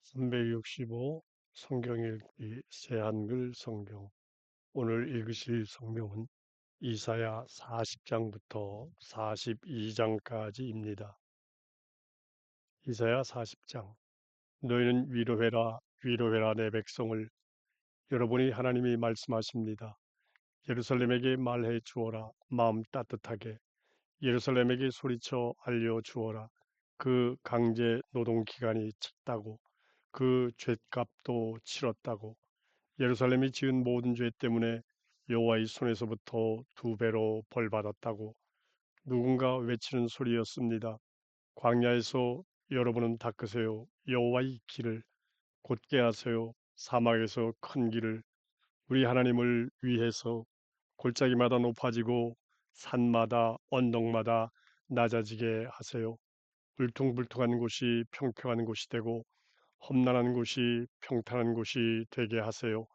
365 성경 읽기 새한글 성경. 오늘 읽으실 성경은 이사야 40장부터 42장까지입니다. 이사야 40장. 너희는 위로해라, 위로해라 내 백성을. 여러분이 하나님이 말씀하십니다. 예루살렘에게 말해 주어라, 마음 따뜻하게. 예루살렘에게 소리쳐 알려 주어라. 그 강제 노동 기간이 찼다고, 그 죗값도 치렀다고. 예루살렘이 지은 모든 죄 때문에 여호와의 손에서부터 2배로 벌받았다고 누군가 외치는 소리였습니다. 광야에서 여러분은 닦으세요. 여호와의 길을 곧게 하세요. 사막에서 큰 길을 우리 하나님을 위해서 골짜기마다 높아지고 산마다 언덕마다 낮아지게 하세요. 울퉁불퉁한 곳이 평평한 곳이 되고 험난한 곳이 평탄한 곳이 되게 하세요.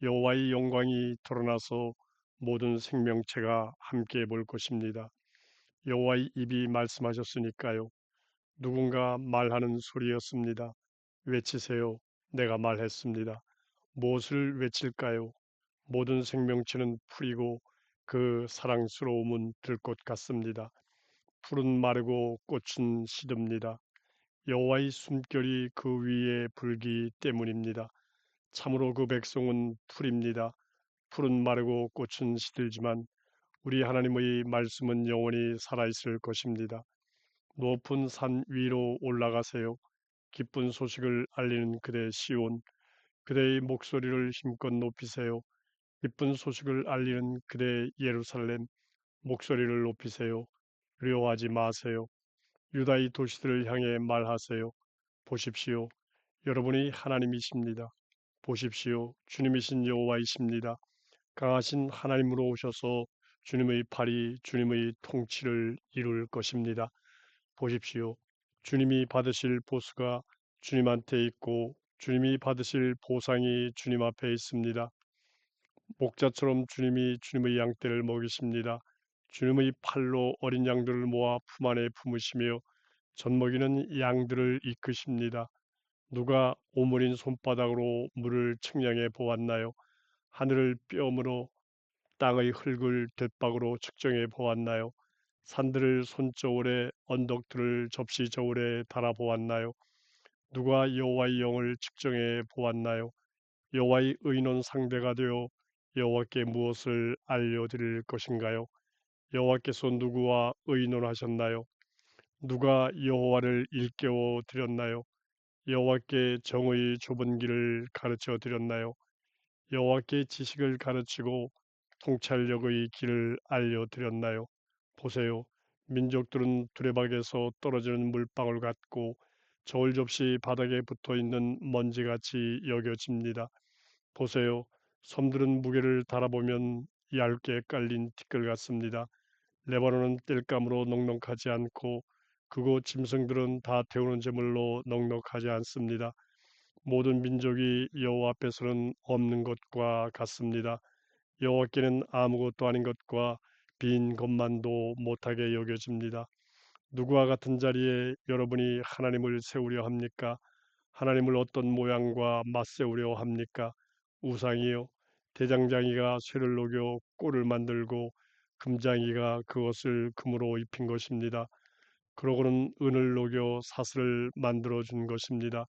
여호와의 영광이 드러나서 모든 생명체가 함께 볼 것입니다. 여호와의 입이 말씀하셨으니까요. 누군가 말하는 소리였습니다. 외치세요. 내가 말했습니다. 무엇을 외칠까요? 모든 생명체는 풀이고 그 사랑스러움은 들꽃 같습니다. 풀은 마르고 꽃은 시듭니다. 여호와의 숨결이 그 위에 불기 때문입니다. 참으로 그 백성은 풀입니다. 풀은 마르고 꽃은 시들지만 우리 하나님의 말씀은 영원히 살아있을 것입니다. 높은 산 위로 올라가세요. 기쁜 소식을 알리는 그대 시온, 그대의 목소리를 힘껏 높이세요. 기쁜 소식을 알리는 그대 예루살렘, 목소리를 높이세요. 두려워하지 마세요. 유다의 도시들을 향해 말하세요. 보십시오. 여러분이 하나님이십니다. 보십시오. 주님이신 여호와이십니다. 강하신 하나님으로 오셔서 주님의 팔이 주님의 통치를 이룰 것입니다. 보십시오. 주님이 받으실 보수가 주님한테 있고 주님이 받으실 보상이 주님 앞에 있습니다. 목자처럼 주님이 주님의 양떼를 먹이십니다. 주님의 팔로 어린 양들을 모아 품 안에 품으시며 젖먹이는 양들을 이끄십니다. 누가 오므린 손바닥으로 물을 측량해 보았나요? 하늘을 뼘으로 땅의 흙을 돛박으로 측정해 보았나요? 산들을 손저울에 언덕들을 접시 저울에 달아 보았나요? 누가 여호와의 영을 측정해 보았나요? 여호와의 의논 상대가 되어 여호와께 무엇을 알려드릴 것인가요? 여호와께서 누구와 의논하셨나요? 누가 여호와를 일깨워 드렸나요? 여호와께 정의 좁은 길을 가르쳐 드렸나요? 여호와께 지식을 가르치고 통찰력의 길을 알려드렸나요? 보세요. 민족들은 두레박에서 떨어지는 물방울 같고 저울 접시 바닥에 붙어있는 먼지같이 여겨집니다. 보세요. 섬들은 무게를 달아보면 얇게 깔린 티끌 같습니다. 레바논은 땔감으로 넉넉하지 않고 그곳 짐승들은 다 태우는 제물로 넉넉하지 않습니다. 모든 민족이 여호와 앞에서는 없는 것과 같습니다. 여호와께는 아무것도 아닌 것과 빈 것만도 못하게 여겨집니다. 누구와 같은 자리에 여러분이 하나님을 세우려 합니까? 하나님을 어떤 모양과 맞세우려 합니까? 우상이요. 대장장이가 쇠를 녹여 꼴을 만들고 금장이가 그것을 금으로 입힌 것입니다. 그러고는 은을 녹여 사슬을 만들어 준 것입니다.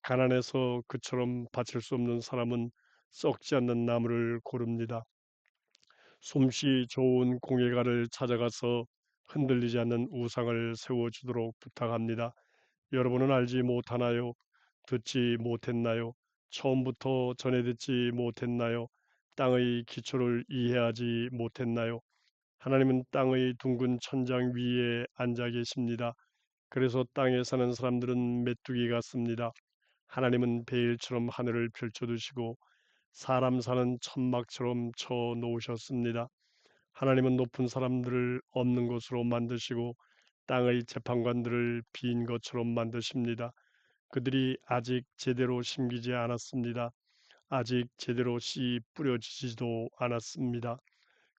가난해서 그처럼 바칠 수 없는 사람은 썩지 않는 나무를 고릅니다. 솜씨 좋은 공예가를 찾아가서 흔들리지 않는 우상을 세워주도록 부탁합니다. 여러분은 알지 못하나요? 듣지 못했나요? 처음부터 전해 듣지 못했나요? 땅의 기초를 이해하지 못했나요? 하나님은 땅의 둥근 천장 위에 앉아 계십니다. 그래서 땅에 사는 사람들은 메뚜기 같습니다. 하나님은 베일처럼 하늘을 펼쳐두시고 사람 사는 천막처럼 쳐 놓으셨습니다. 하나님은 높은 사람들을 없는 곳으로 만드시고 땅의 재판관들을 빈 것처럼 만드십니다. 그들이 아직 제대로 심기지 않았습니다. 아직 제대로 씨 뿌려지지도 않았습니다.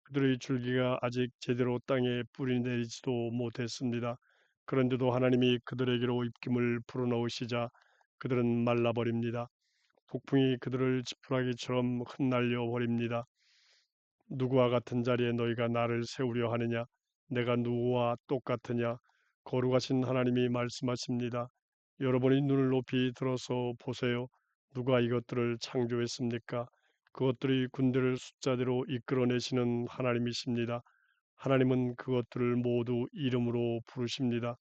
그들의 줄기가 아직 제대로 땅에 뿌리 내리지도 못했습니다. 그런데도 하나님이 그들에게로 입김을 불어넣으시자 그들은 말라버립니다. 폭풍이 그들을 지푸라기처럼 흩날려 버립니다. 누구와 같은 자리에 너희가 나를 세우려 하느냐? 내가 누구와 똑같으냐? 거룩하신 하나님이 말씀하십니다. 여러분이 눈을 높이 들어서 보세요. 누가 이것들을 창조했습니까? 그것들이 군대를 숫자대로 이끌어내시는 하나님이십니다. 하나님은 그것들을 모두 이름으로 부르십니다.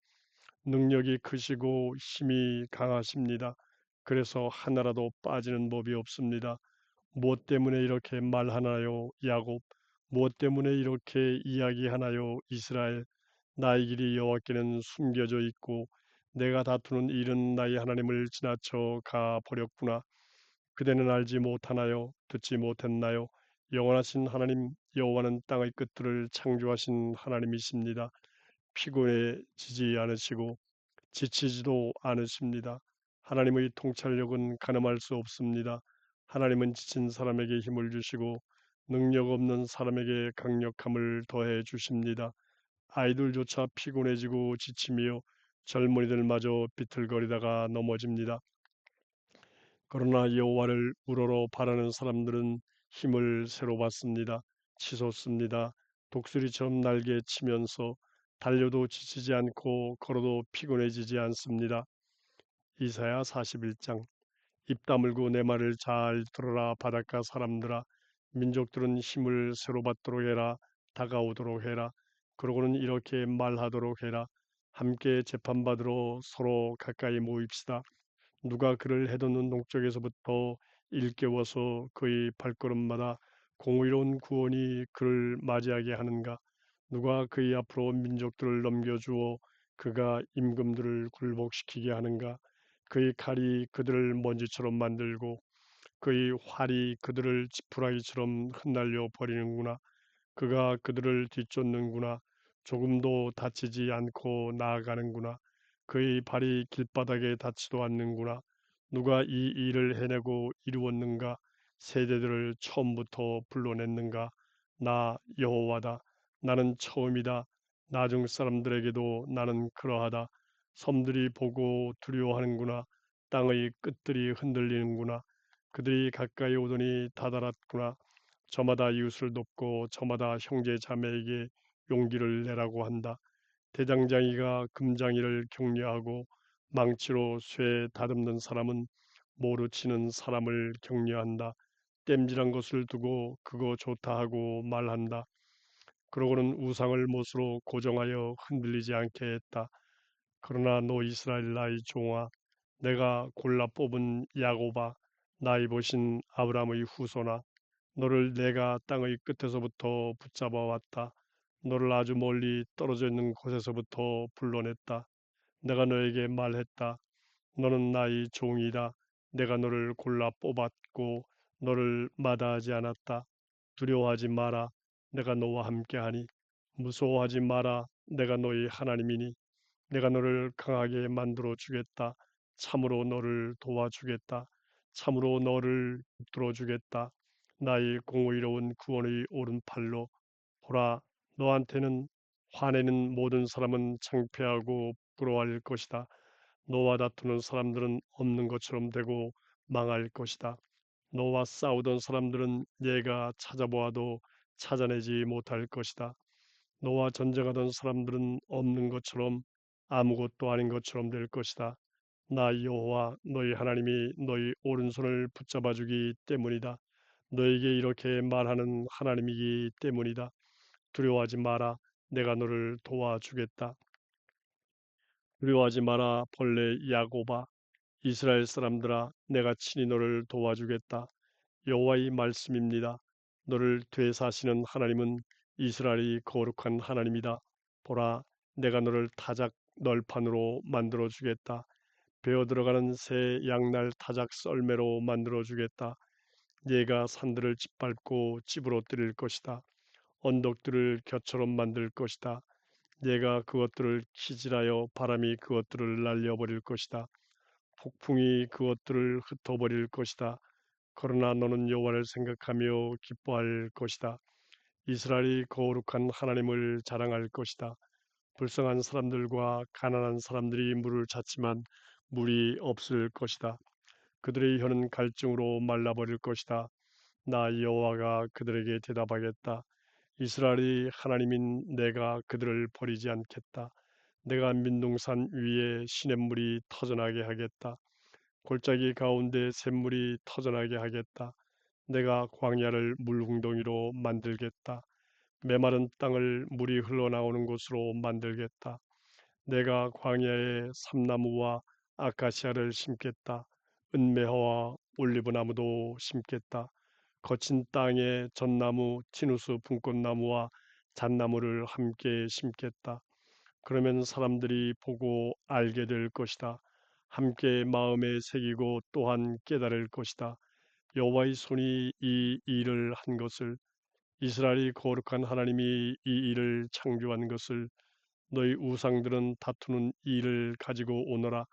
능력이 크시고 힘이 강하십니다. 그래서 하나라도 빠지는 법이 없습니다. 무엇 때문에 이렇게 말하나요, 야곱? 무엇 때문에 이렇게 이야기하나요, 이스라엘? 나의 길이 여호와께는 숨겨져 있고 내가 다투는 일은 나의 하나님을 지나쳐 가 버렸구나. 그대는 알지 못하나요? 듣지 못했나요? 영원하신 하나님 여호와는 땅의 끝들을 창조하신 하나님이십니다. 피곤해지지 않으시고 지치지도 않으십니다. 하나님의 통찰력은 가늠할 수 없습니다. 하나님은 지친 사람에게 힘을 주시고 능력 없는 사람에게 강력함을 더해 주십니다. 아이들조차 피곤해지고 지치며 젊은이들마저 비틀거리다가 넘어집니다. 그러나 여호와를 우러러 바라는 사람들은 힘을 새로 받습니다. 치솟습니다. 독수리처럼 날개 치면서 달려도 지치지 않고 걸어도 피곤해지지 않습니다. 이사야 41장. 입 다물고 내 말을 잘 들어라 바닷가 사람들아. 민족들은 힘을 새로 받도록 해라. 다가오도록 해라. 그러고는 이렇게 말하도록 해라. 함께 재판받으러 서로 가까이 모입시다. 누가 그를 해돋는 동쪽에서부터 일깨워서 그의 발걸음마다 공의로운 구원이 그를 맞이하게 하는가? 누가 그의 앞으로 민족들을 넘겨주어 그가 임금들을 굴복시키게 하는가? 그의 칼이 그들을 먼지처럼 만들고 그의 활이 그들을 지푸라기처럼 흩날려 버리는구나. 그가 그들을 뒤쫓는구나. 조금도 다치지 않고 나아가는구나. 그의 발이 길바닥에 닿지도 않는구나. 누가 이 일을 해내고 이루었는가? 세대들을 처음부터 불러냈는가? 나 여호와다. 나는 처음이다. 나중 사람들에게도 나는 그러하다. 섬들이 보고 두려워하는구나. 땅의 끝들이 흔들리는구나. 그들이 가까이 오더니 다다랐구나. 저마다 이웃을 돕고 저마다 형제 자매에게 용기를 내라고 한다. 대장장이가 금장이를 격려하고 망치로 쇠 다듬는 사람은 모루 치는 사람을 격려한다. 땜질한 것을 두고 그거 좋다 하고 말한다. 그러고는 우상을 못으로 고정하여 흔들리지 않게 했다. 그러나 너 이스라엘 나의 종아, 내가 골라 뽑은 야곱아, 나의 보신 아브라함의 후손아, 너를 내가 땅의 끝에서부터 붙잡아 왔다. 너를 아주 멀리 떨어져 있는 곳에서부터 불러냈다. 내가 너에게 말했다. 너는 나의 종이다. 내가 너를 골라 뽑았고 너를 마다하지 않았다. 두려워하지 마라. 내가 너와 함께하니. 무서워하지 마라. 내가 너의 하나님이니. 내가 너를 강하게 만들어 주겠다. 참으로 너를 도와주겠다. 참으로 너를 붙들어 주겠다. 나의 공의로운 구원의 오른팔로 보라. 너한테는 화내는 모든 사람은 창피하고 부러워할 것이다. 너와 다투는 사람들은 없는 것처럼 되고 망할 것이다. 너와 싸우던 사람들은 네가 찾아보아도 찾아내지 못할 것이다. 너와 전쟁하던 사람들은 없는 것처럼 아무것도 아닌 것처럼 될 것이다. 나 여호와 너희 하나님이 너희 오른손을 붙잡아 주기 때문이다. 너에게 이렇게 말하는 하나님이기 때문이다. 두려워하지 마라. 내가 너를 도와주겠다. 두려워하지 마라. 벌레 야곱아. 이스라엘 사람들아. 내가 친히 너를 도와주겠다. 여호와의 말씀입니다. 너를 되사시는 하나님은 이스라엘이 거룩한 하나님이다. 보라, 내가 너를 타작 널판으로 만들어 주겠다. 베어 들어가는 새 양날 타작 썰매로 만들어 주겠다. 네가 산들을 짓밟고 집으로 들일 것이다. 언덕들을 곁처럼 만들 것이다. 네가 그것들을 키질하여 바람이 그것들을 날려버릴 것이다. 폭풍이 그것들을 흩어버릴 것이다. 그러나 너는 여호와를 생각하며 기뻐할 것이다. 이스라엘이 거룩한 하나님을 자랑할 것이다. 불쌍한 사람들과 가난한 사람들이 물을 찾지만 물이 없을 것이다. 그들의 혀는 갈증으로 말라버릴 것이다. 나 여호와가 그들에게 대답하겠다. 이스라엘의 하나님인 내가 그들을 버리지 않겠다. 내가 민둥산 위에 시냇물이 터져나게 하겠다. 골짜기 가운데 샘물이 터져나게 하겠다. 내가 광야를 물웅덩이로 만들겠다. 메마른 땅을 물이 흘러나오는 곳으로 만들겠다. 내가 광야에 삼나무와 아카시아를 심겠다. 은메화와 올리브나무도 심겠다. 거친 땅에 전나무, 티누스 분꽃나무와 잣나무를 함께 심겠다. 그러면 사람들이 보고 알게 될 것이다. 함께 마음에 새기고 또한 깨달을 것이다. 여호와의 손이 이 일을 한 것을, 이스라엘이 거룩한 하나님이 이 일을 창조한 것을, 너희 우상들은 다투는 일을 가지고 오너라.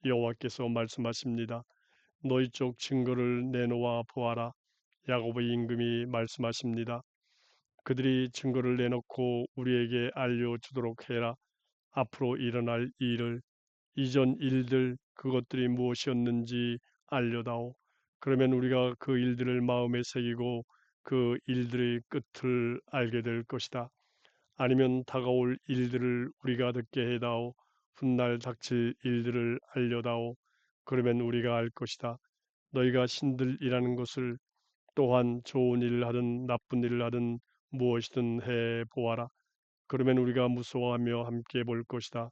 여호와께서 말씀하십니다. 너희 쪽 증거를 내놓아 보아라. 야곱의 임금이 말씀하십니다. 그들이 증거를 내놓고 우리에게 알려주도록 해라. 앞으로 일어날 일을, 이전 일들, 그것들이 무엇이었는지 알려다오. 그러면 우리가 그 일들을 마음에 새기고 그 일들의 끝을 알게 될 것이다. 아니면 다가올 일들을 우리가 듣게 해다오. 훗날 닥칠 일들을 알려다오. 그러면 우리가 알 것이다. 너희가 신들이라는 것을, 또한 좋은 일을 하든 나쁜 일을 하든 무엇이든 해 보아라. 그러면 우리가 무서워하며 함께 볼 것이다.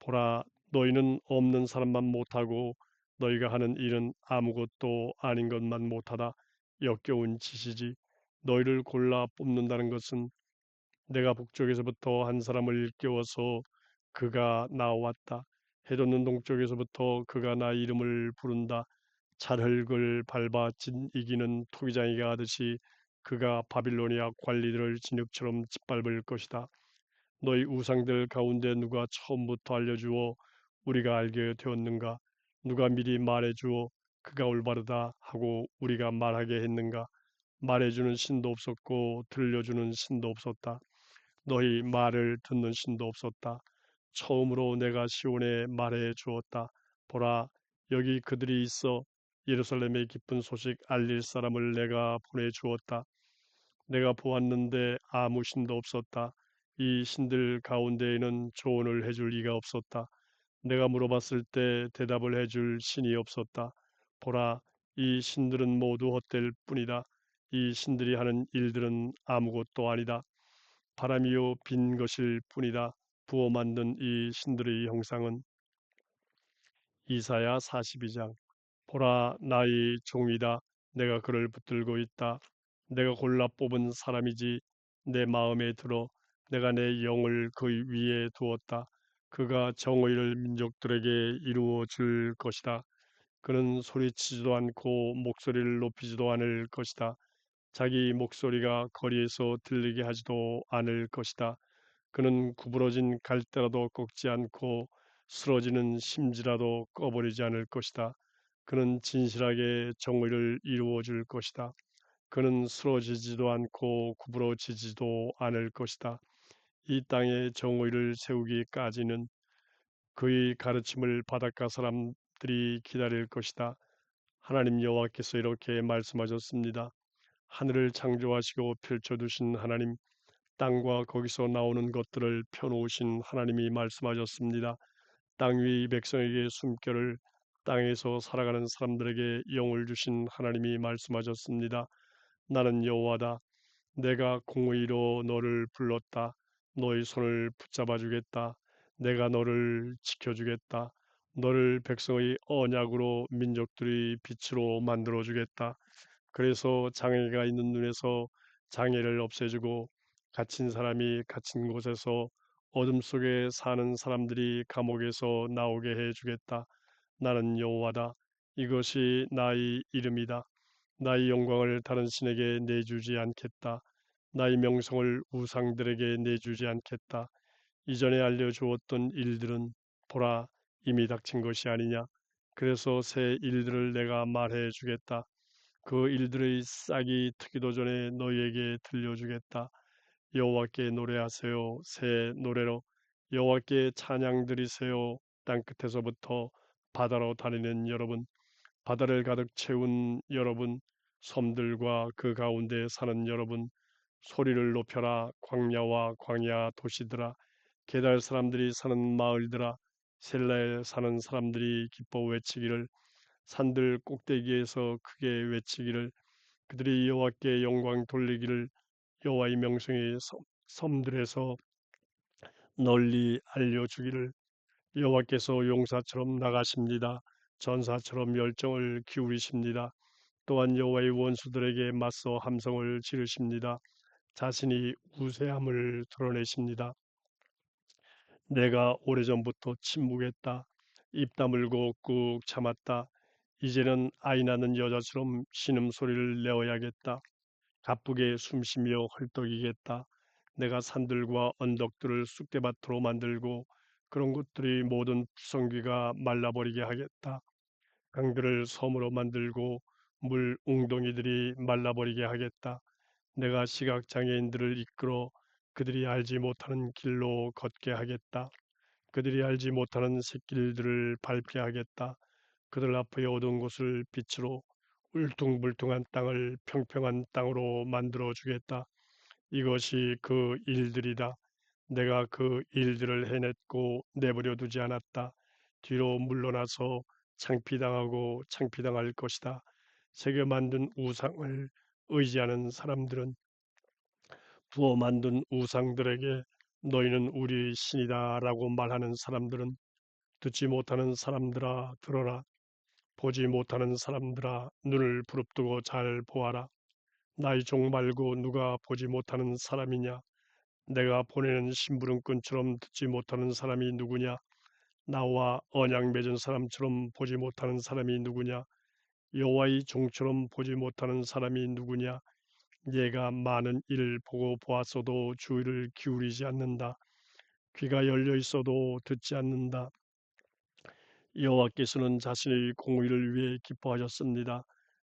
보라, 너희는 없는 사람만 못하고 너희가 하는 일은 아무것도 아닌 것만 못하다. 역겨운 짓이지. 너희를 골라 뽑는다는 것은 내가 북쪽에서부터 한 사람을 일깨워서 그가 나왔다. 해 돋는 동쪽에서부터 그가 나 이름을 부른다. 찰흙을 밟아 이기는 토기장이가 하듯이 그가 바빌로니아 관리들을 진흙처럼 짓밟을 것이다. 너희 우상들 가운데 누가 처음부터 알려주어 우리가 알게 되었는가? 누가 미리 말해주어 그가 올바르다 하고 우리가 말하게 했는가? 말해주는 신도 없었고 들려주는 신도 없었다. 너희 말을 듣는 신도 없었다. 처음으로 내가 시온에 말해 주었다. 보라, 여기 그들이 있어. 예루살렘의 기쁜 소식 알릴 사람을 내가 보내 주었다. 내가 보았는데 아무 신도 없었다. 이 신들 가운데에는 조언을 해줄 이가 없었다. 내가 물어봤을 때 대답을 해줄 신이 없었다. 보라, 이 신들은 모두 헛될 뿐이다. 이 신들이 하는 일들은 아무것도 아니다. 바람이요 빈 것일 뿐이다. 부어 만든 이 신들의 형상은. 이사야 42장. 보라, 나의 종이다. 내가 그를 붙들고 있다. 내가 골라 뽑은 사람이지. 내 마음에 들어 내가 내 영을 그 위에 두었다. 그가 정의를 민족들에게 이루어 줄 것이다. 그는 소리치지도 않고 목소리를 높이지도 않을 것이다. 자기 목소리가 거리에서 들리게 하지도 않을 것이다. 그는 구부러진 갈대라도 꺾지 않고 쓰러지는 심지라도 꺼버리지 않을 것이다. 그는 진실하게 정의를 이루어 줄 것이다. 그는 쓰러지지도 않고 구부러지지도 않을 것이다. 이 땅에 정의를 세우기까지는 그의 가르침을 바닷가 사람들이 기다릴 것이다. 하나님 여호와께서 이렇게 말씀하셨습니다. 하늘을 창조하시고 펼쳐두신 하나님, 땅과 거기서 나오는 것들을 펴놓으신 하나님이 말씀하셨습니다. 땅 위 백성에게 숨결을, 땅에서 살아가는 사람들에게 영을 주신 하나님이 말씀하셨습니다. 나는 여호와다. 내가 공의로 너를 불렀다. 너의 손을 붙잡아 주겠다. 내가 너를 지켜주겠다. 너를 백성의 언약으로 민족들의 빛으로 만들어 주겠다. 그래서 장애가 있는 눈에서 장애를 없애주고 갇힌 사람이 갇힌 곳에서 어둠 속에 사는 사람들이 감옥에서 나오게 해주겠다. 나는 여호와다. 이것이 나의 이름이다. 나의 영광을 다른 신에게 내주지 않겠다. 나의 명성을 우상들에게 내주지 않겠다. 이전에 알려주었던 일들은 보라 이미 닥친 것이 아니냐. 그래서 새 일들을 내가 말해 주겠다. 그 일들의 싹이 트기도 전에 너희에게 들려주겠다. 여호와께 노래하세요. 새 노래로 여호와께 찬양 드리세요. 땅끝에서부터 바다로 다니는 여러분, 바다를 가득 채운 여러분, 섬들과 그 가운데 사는 여러분, 소리를 높여라. 광야와 광야 도시들아, 게달 사람들이 사는 마을들아, 셀라에 사는 사람들이 기뻐 외치기를, 산들 꼭대기에서 크게 외치기를, 그들이 여호와께 영광 돌리기를, 여호와의 명성이 섬들에서 널리 알려주기를. 여호와께서 용사처럼 나가십니다. 전사처럼 열정을 기울이십니다. 또한 여호와의 원수들에게 맞서 함성을 지르십니다. 자신이 우세함을 드러내십니다. 내가 오래전부터 침묵했다. 입 다물고 꾹 참았다. 이제는 아이 낳는 여자처럼 신음소리를 내어야겠다. 가쁘게 숨쉬며 헐떡이겠다. 내가 산들과 언덕들을 쑥대밭으로 만들고 그런 곳들이 모든 fu성귀가 말라버리게 하겠다. 강들을 섬으로 만들고 물 웅덩이들이 말라버리게 하겠다. 내가 시각장애인들을 이끌어 그들이 알지 못하는 길로 걷게 하겠다. 그들이 알지 못하는 샛길들을 밟게 하겠다. 그들 앞의 어두운 곳을 빛으로, 울퉁불퉁한 땅을 평평한 땅으로 만들어 주겠다. 이것이 그 일들이다. 내가 그 일들을 해냈고 내버려 두지 않았다. 뒤로 물러나서 창피당하고 창피당할 것이다. 새겨 만든 우상을 의지하는 사람들은, 부어 만든 우상들에게 너희는 우리 신이다라고 말하는 사람들은, 듣지 못하는 사람들아 들어라. 보지 못하는 사람들아 눈을 부릅뜨고 잘 보아라. 나의 종 말고 누가 보지 못하는 사람이냐? 내가 보내는 심부름꾼처럼 듣지 못하는 사람이 누구냐? 나와 언약 맺은 사람처럼 보지 못하는 사람이 누구냐? 여호와의 종처럼 보지 못하는 사람이 누구냐? 얘가 많은 일을 보고 보았어도 주의를 기울이지 않는다. 귀가 열려 있어도 듣지 않는다. 여호와께서는 자신의 공의를 위해 기뻐하셨습니다.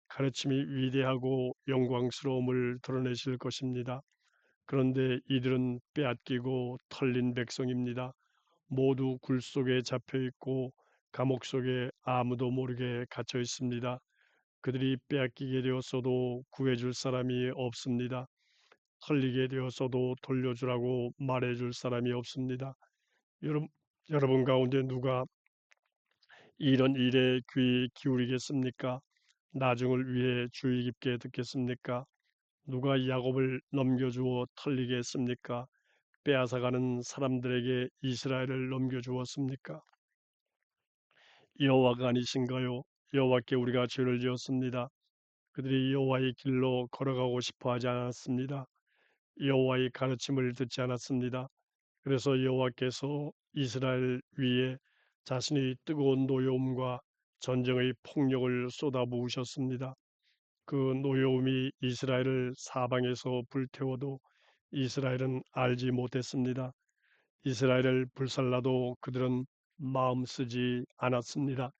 가르침이 위대하고 영광스러움을 드러내실 것입니다. 그런데 이들은 빼앗기고 털린 백성입니다. 모두 굴 속에 잡혀 있고 감옥 속에 아무도 모르게 갇혀 있습니다. 그들이 빼앗기게 되었어도 구해줄 사람이 없습니다. 털리게 되었어도 돌려주라고 말해줄 사람이 없습니다. 여러분, 여러분 가운데 누가 이런 일에 귀 기울이겠습니까? 나중을 위해 주의 깊게 듣겠습니까? 누가 야곱을 넘겨주어 털리겠습니까? 빼앗아가는 사람들에게 이스라엘을 넘겨주었습니까? 여호와가 아니신가요? 여호와께 우리가 죄를 지었습니다. 그들이 여호와의 길로 걸어가고 싶어 하지 않았습니다. 여호와의 가르침을 듣지 않았습니다. 그래서 여호와께서 이스라엘 위에 자신의 뜨거운 노여움과 전쟁의 폭력을 쏟아부으셨습니다. 그 노여움이 이스라엘을 사방에서 불태워도 이스라엘은 알지 못했습니다. 이스라엘을 불살라도 그들은 마음 쓰지 않았습니다.